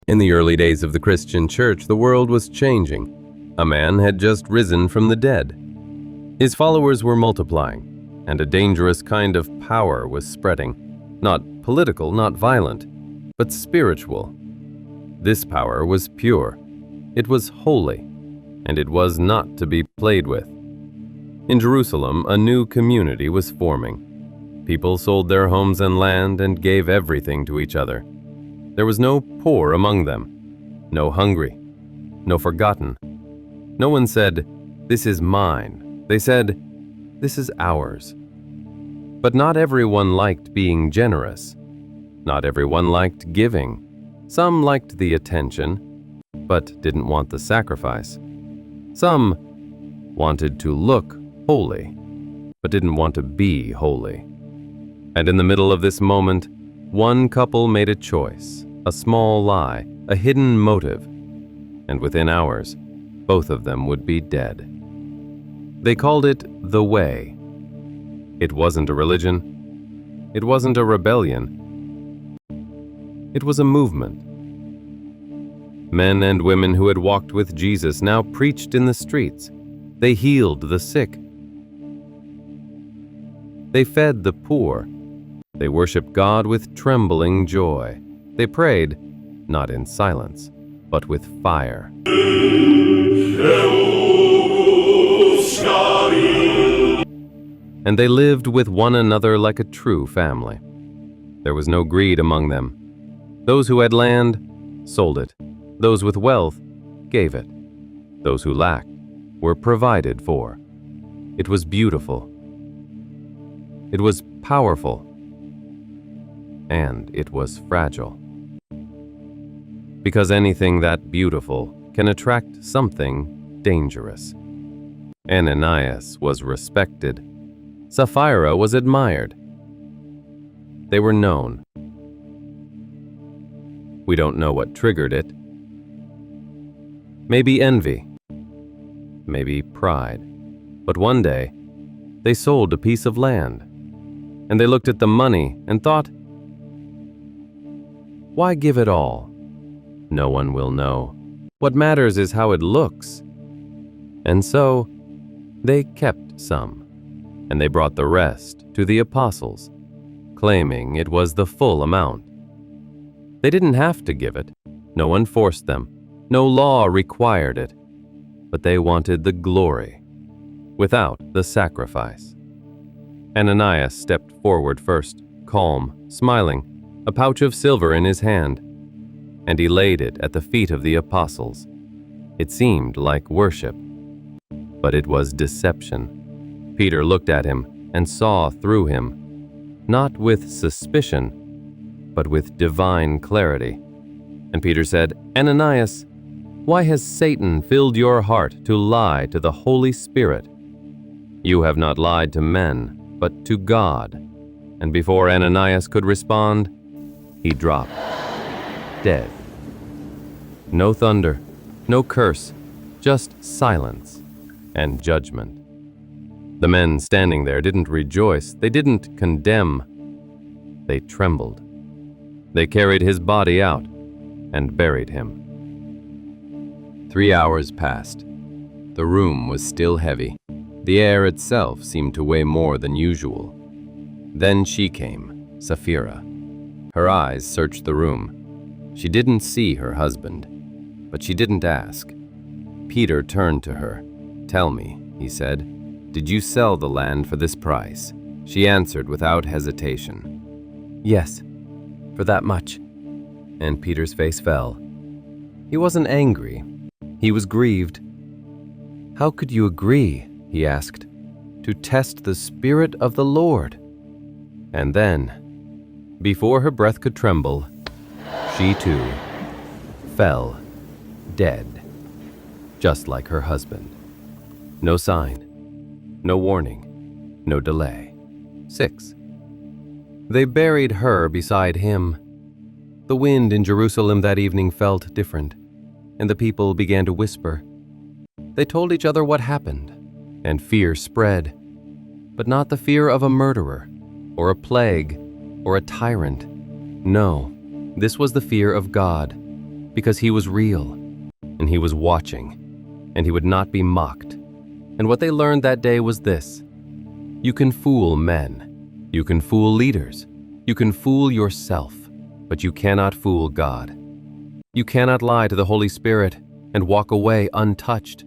In the early days of the Christian church, the world was changing. A man had just risen from the dead. His followers were multiplying, and a dangerous kind of power was spreading. Not political, not violent, but spiritual. This power was pure. It was holy, and it was not to be played with. In Jerusalem, a new community was forming. People sold their homes and land and gave everything to each other. There was no poor among them, no hungry, no forgotten. No one said, "This is mine." They said, "This is ours." But not everyone liked being generous. Not everyone liked giving. Some liked the attention, but didn't want the sacrifice. Some wanted to look holy, but didn't want to be holy. And in the middle of this moment, one couple made a choice, a small lie, a hidden motive, and within hours, both of them would be dead. They called it the Way. It wasn't a religion. It wasn't a rebellion. It was a movement. Men and women who had walked with Jesus now preached in the streets. They healed the sick. They fed the poor. They worshiped God with trembling joy. They prayed, not in silence, but with fire. And they lived with one another like a true family. There was no greed among them. Those who had land sold it. Those with wealth gave it. Those who lacked were provided for. It was beautiful. It was powerful. And it was fragile. Because anything that beautiful can attract something dangerous. Ananias was respected. Sapphira was admired. They were known. We don't know what triggered it. Maybe envy. Maybe pride. But one day, they sold a piece of land. And they looked at the money and thought, why give it all? No one will know. What matters is how it looks. And so, they kept some, and they brought the rest to the apostles, claiming it was the full amount. They didn't have to give it. No one forced them. No law required it. But they wanted the glory, without the sacrifice. Ananias stepped forward first, calm, smiling, a pouch of silver in his hand, and he laid it at the feet of the apostles. It seemed like worship, but it was deception. Peter looked at him and saw through him, not with suspicion, but with divine clarity. And Peter said, "Ananias, why has Satan filled your heart to lie to the Holy Spirit? You have not lied to men, but to God." And before Ananias could respond, he dropped, dead. No thunder, no curse, just silence and judgment. The men standing there didn't rejoice, they didn't condemn, they trembled. They carried his body out and buried him. 3 hours passed. The room was still heavy. The air itself seemed to weigh more than usual. Then she came, Sapphira. Her eyes searched the room. She didn't see her husband, but she didn't ask. Peter turned to her. "Tell me," he said, "did you sell the land for this price?" She answered without hesitation. "Yes, for that much." And Peter's face fell. He wasn't angry. He was grieved. "How could you agree," he asked, "to test the Spirit of the Lord?" And then, before her breath could tremble, she too fell dead, just like her husband. No sign, no warning, no delay. 6. They buried her beside him. The wind in Jerusalem that evening felt different, and the people began to whisper. They told each other what happened, and fear spread, but not the fear of a murderer, or a plague, or a tyrant. No, this was the fear of God. because he was real, and he was watching, and he would not be mocked. And what they learned that day was this: you can fool men, you can fool leaders, you can fool yourself, but you cannot fool God. You cannot lie to the Holy Spirit and walk away untouched.